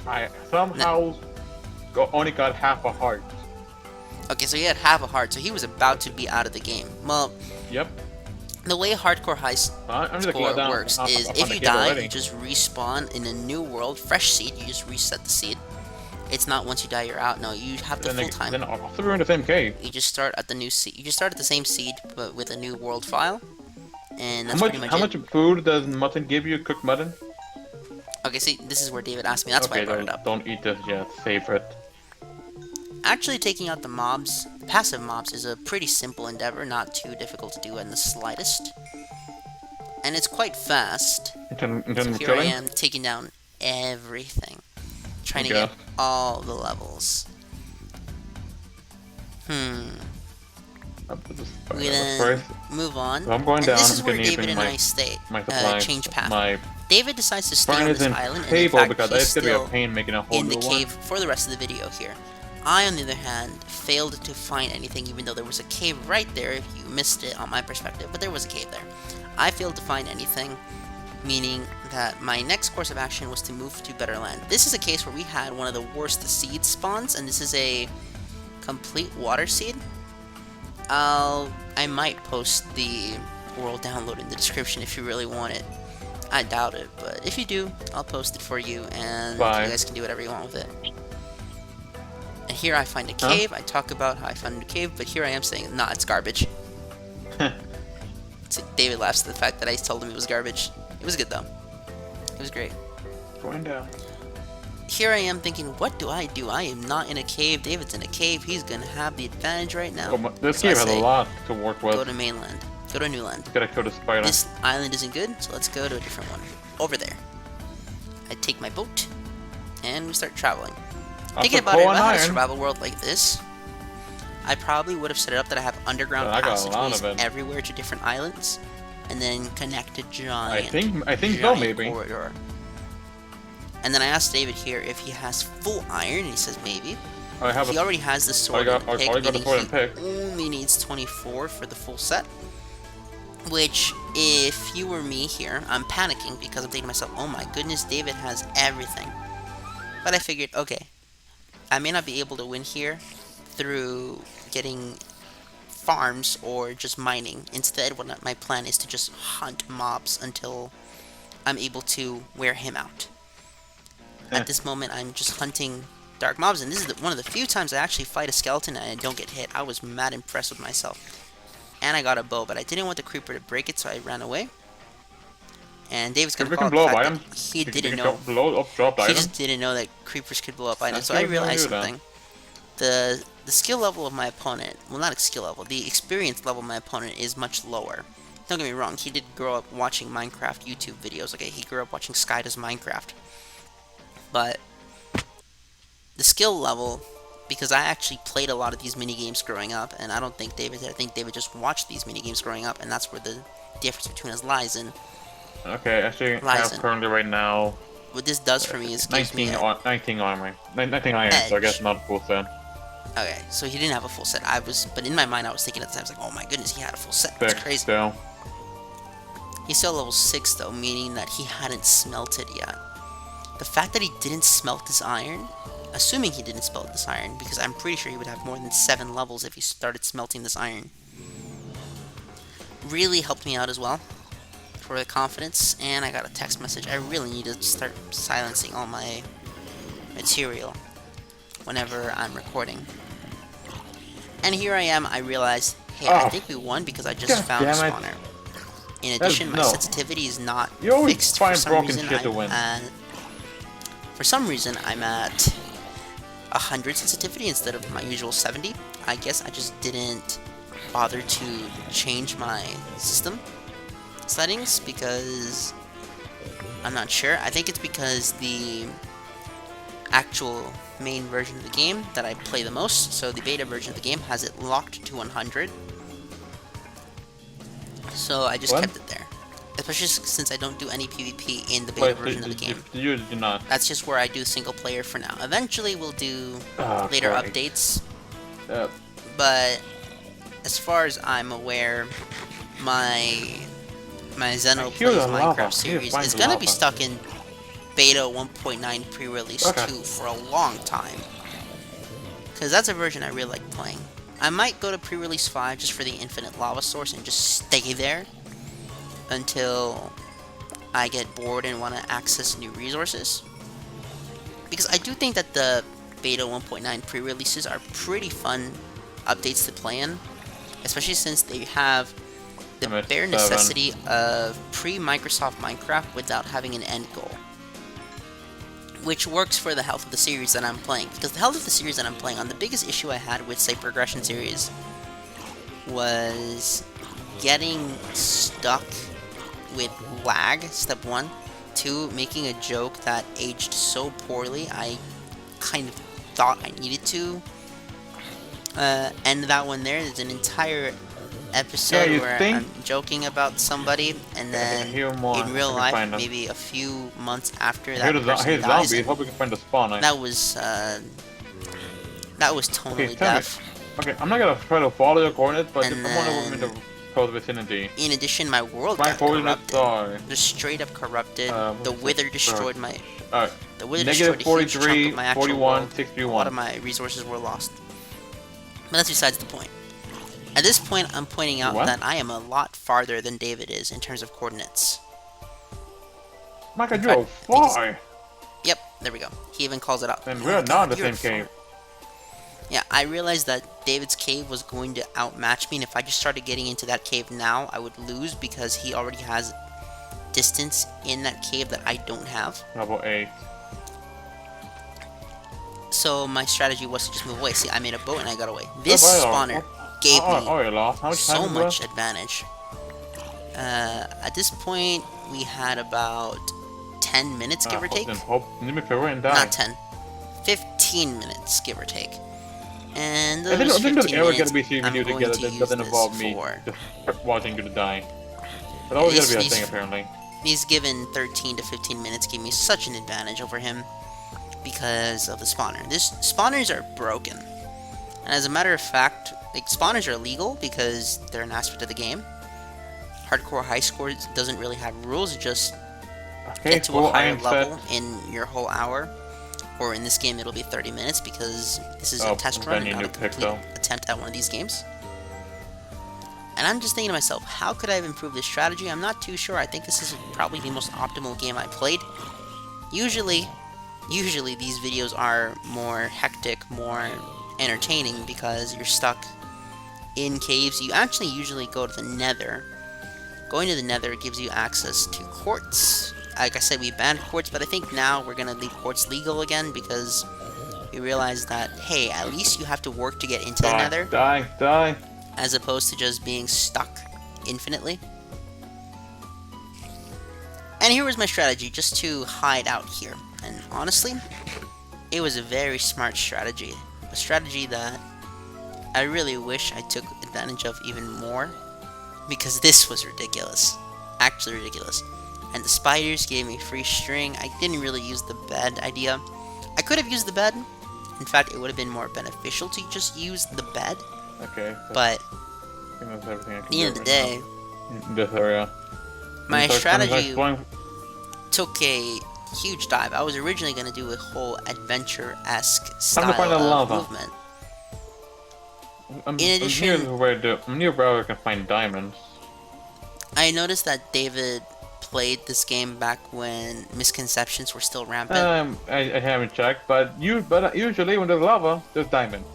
I somehow only got half a heart. Okay, so he had half a heart, so he was about to be out of the game. Well, Yep. the way hardcore high I'm just looking score down. works I is found if the you cave die, you already. just respawn in a new world, fresh seed. You just reset the seed. It's not once you die you're out. No, you have the full time. Then also we're in the same cave. You just start at the new seed. You just start at the same seed, but with a new world file, and How that's much pretty much how it. much food does mutton give you? Cooked mutton? Okay, see, this is where David asked me. That's why I Okay, brought it up. don't eat this yet. Save it. Actually, taking out the mobs, passive mobs, is a pretty simple endeavor, not too difficult to do in the slightest. And it's quite fast. In So terms of here I killing, am taking down everything, I trying to get guess. all the levels. Up to this We but then first, move on, if I'm going and down, this I'm is where gonna need David and my I stay. my supplies. Change path. My David decides to stay furnace on this isn't island, and in stable fact, because he's it's gonna be a still pain making a whole in the new cave one. for the rest of the video here. I, on the other hand, failed to find anything, even though there was a cave right there if you missed it on my perspective, but there was a cave there. I failed to find anything, meaning that my next course of action was to move to better land. This is a case where we had one of the worst seed spawns, and this is a complete water seed. I might post the world download in the description if you really want it. I doubt it, but if you do, I'll post it for you, and you Bye. guys can do whatever you want with it. And here I find a Huh? cave. I talk about how I found a new cave, but here I am saying, nah, it's garbage. So David laughs at the fact that I told him it was garbage. It was good though. It was great. Going down. Here I am thinking, what do? I am not in a cave. David's in a cave. He's gonna have the advantage right now. Oh, this So I cave has a say, lot to work with. go to mainland. Go to new land. Gotta kill the spider. This island isn't good, so let's go to a different one. Over there. I take my boat, and we start traveling. Thinking about it, if I had a survival world like this, I probably would have set it up that I have underground I got a lot passageways of it. everywhere to different islands, and then connect a giant, I think so, giant maybe. corridor. And then I asked David here if he has full iron, and he says maybe. I have He already has the sword got- and I pick, already got the meaning sword and pick. he only needs 24 for the full set. Which, if you were me here, I'm panicking because I'm thinking to myself, oh my goodness, David has everything. But I figured, okay, I may not be able to win here through getting farms or just mining. Instead, what my plan is to just hunt mobs until I'm able to wear him out. At this moment, I'm just hunting dark mobs, and this is one of the few times I actually fight a skeleton and I don't get hit. I was mad impressed with myself. And I got a bow, but I didn't want the creeper to break it, so I ran away. And David's gonna We call can it blow the up fact items. that he didn't know. Blow up dropped He items. just didn't know that creepers could blow up items. That's So I good to realized know, something. The skill level of my opponent, well, not a skill level, the experience level of my opponent is much lower. Don't get me wrong, he did grow up watching Minecraft YouTube videos. Okay, he grew up watching Sky Does Minecraft. But the skill level, because I actually played a lot of these mini games growing up, and I don't think David did. I think David just watched these mini games growing up, and that's where the difference between us lies in. Okay, actually, I have Ryzen. currently right now What this does for me is gives me 19 armor. 19 iron, so I guess edge. not full set. Okay, so he didn't have a full set. But in my mind, I was thinking at the time, I was like, oh my goodness, he had a full set. That's Six, crazy. still. He's still level 6 though, meaning that he hadn't smelted yet. The fact that he didn't smelt this iron, assuming he didn't smelt this iron, because I'm pretty sure he would have more than 7 levels if he started smelting this iron, really helped me out as well for the confidence. And I got a text message. I really need to start silencing all my material whenever I'm recording. And here I am, I realize, hey, I think we won because I just God found a damn it. spawner. In addition, my no. sensitivity is not You always fixed find for some broken reason. shit to win. For some reason, I'm at 100 sensitivity instead of my usual 70. I guess I just didn't bother to change my system settings because I'm not sure. I think it's because the actual main version of the game that I play the most, so the beta version of the game, has it locked to 100. So I just kept it there. Especially since I don't do any PvP in the beta version of the game. You do not. That's just where I do single player for now. Eventually we'll do later Christ. updates. But as far as I'm aware, my Xeno Plays Minecraft series is gonna be stuck in Beta 1.9 pre-release Okay. 2 for a long time. Because that's a version I really like playing. I might go to pre-release 5 just for the infinite lava source and just stay there until I get bored and want to access new resources. Because I do think that the Beta 1.9 pre-releases are pretty fun updates to play in. Especially since they have the bare necessity of pre-Microsoft Minecraft without having an end goal. Which works for the health of the series that I'm playing. Because the health of the series that I'm playing on, the biggest issue I had with, say, Progression series was getting stuck with lag, step 1. 2, making a joke that aged so poorly I kind of thought I needed to end that one there. There's an entire episode where I'm joking about somebody, and then in real life, maybe a few months after that person dies, zombies. Hope we can find the spawn. That was tonally deaf. Okay, I'm not gonna try to follow your coordinates, but if someone in the close vicinity. In addition, my world got corrupted. Just straight up corrupted. The Wither destroyed my. The Wither destroyed a huge chunk of my actual world. A lot of my resources were lost. But that's besides the point. At this point, I'm pointing out that I am a lot farther than David is in terms of coordinates. Micah, you're far! Yep, there we go. He even calls it out. And we're not in the same cave. Yeah, I realized that David's cave was going to outmatch me, and if I just started getting into that cave now, I would lose because he already has distance in that cave that I don't have. Level 8. So my strategy was to just move away. See, I made a boat and I got away. This spawner gave me so much advantage. At this point, we had about 10 minutes, give or take. Not 10. 15 minutes, give or take. And those 15 minutes, I'm going to use this for... watching you die. But always gotta be a thing, apparently. These given 13 to 15 minutes give me such an advantage over him because of the spawner. Spawners are broken. And as a matter of fact, like, spawners are legal because they're an aspect of the game. Hardcore high score doesn't really have rules, just get to a higher level in your whole hour. Or in this game it'll be 30 minutes because this is a test run and not a complete attempt at one of these games. And I'm just thinking to myself, how could I have improved this strategy? I'm not too sure. I think this is probably the most optimal game I played. Usually these videos are more hectic, more entertaining because you're stuck in caves. You actually usually go to the Nether. Going to the Nether gives you access to quartz. Like I said, we banned quartz, but I think now we're gonna leave quartz legal again because we realize that, hey, at least you have to work to get into the Nether. Die. As opposed to just being stuck infinitely. And here was my strategy, just to hide out here. And honestly, it was a very smart strategy. A strategy that I really wish I took advantage of even more. Because this was ridiculous. Actually ridiculous. And the spiders gave me free string. I didn't really use the bed idea. I could have used the bed. In fact, it would have been more beneficial to just use the bed. Okay. But that's everything I can at the end of the day, in this area, my strategy took a huge dive. I was originally going to do a whole adventure-esque style of movement. In addition, I'm near where I can find diamonds. I noticed that David played this game back when misconceptions were still rampant. I haven't checked, but usually when there's lava, there's diamonds.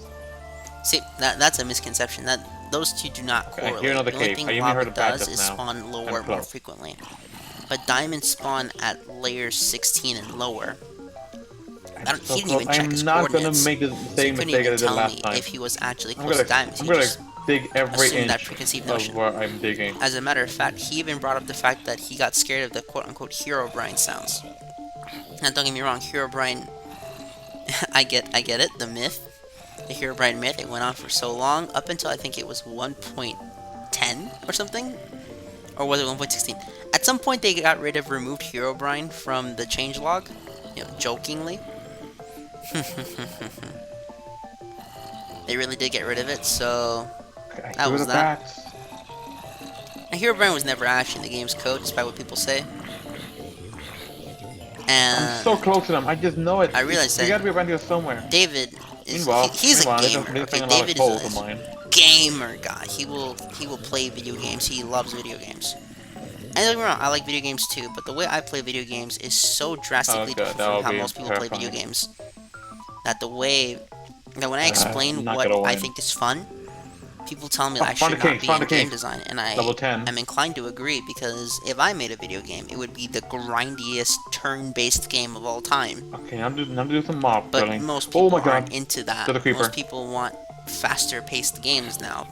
See, that's a misconception. Those two do not correlate. Here's another the only cave. thing lava does is spawn lower more frequently. But diamonds spawn at layers 16 and lower. He didn't even check his coordinates. Make the same so he couldn't even tell me if he was actually close to diamonds. He just dig every inch that preconceived notion. of where I'm digging. As a matter of fact, he even brought up the fact that he got scared of the quote-unquote Herobrine sounds. Now, don't get me wrong, Herobrine, I get it, the myth, the Herobrine myth, it went on for so long, up until I think it was 1.10 or something? Or was it 1.16? At some point, they removed Herobrine from the changelog, jokingly. They really did get rid of it, so that was that. Now, Herobrine was never actually in the game's code, despite what people say. I'm so And close to them. I just know it. I realized You that gotta be around here somewhere. David is he's a Meanwhile, they're gamer. just Okay, missing a lot of David is calls of a mine. gamer guy. He will play video games. He loves video games. And don't get me wrong, I like video games too, but the way I play video games is so Oh drastically god, different that from will how be most people play video terrifying. games. That the way that when I I'm explain not what gonna I win. think is fun, people tell me Oh, that I found the should not king, be found in the king. game design, and I Level 10. am inclined to agree because if I made a video game, it would be the grindiest turn-based game of all time. Okay, I'm gonna do some mob But killing. most Oh people my aren't god. into that. To the creeper. Most people want faster-paced games now.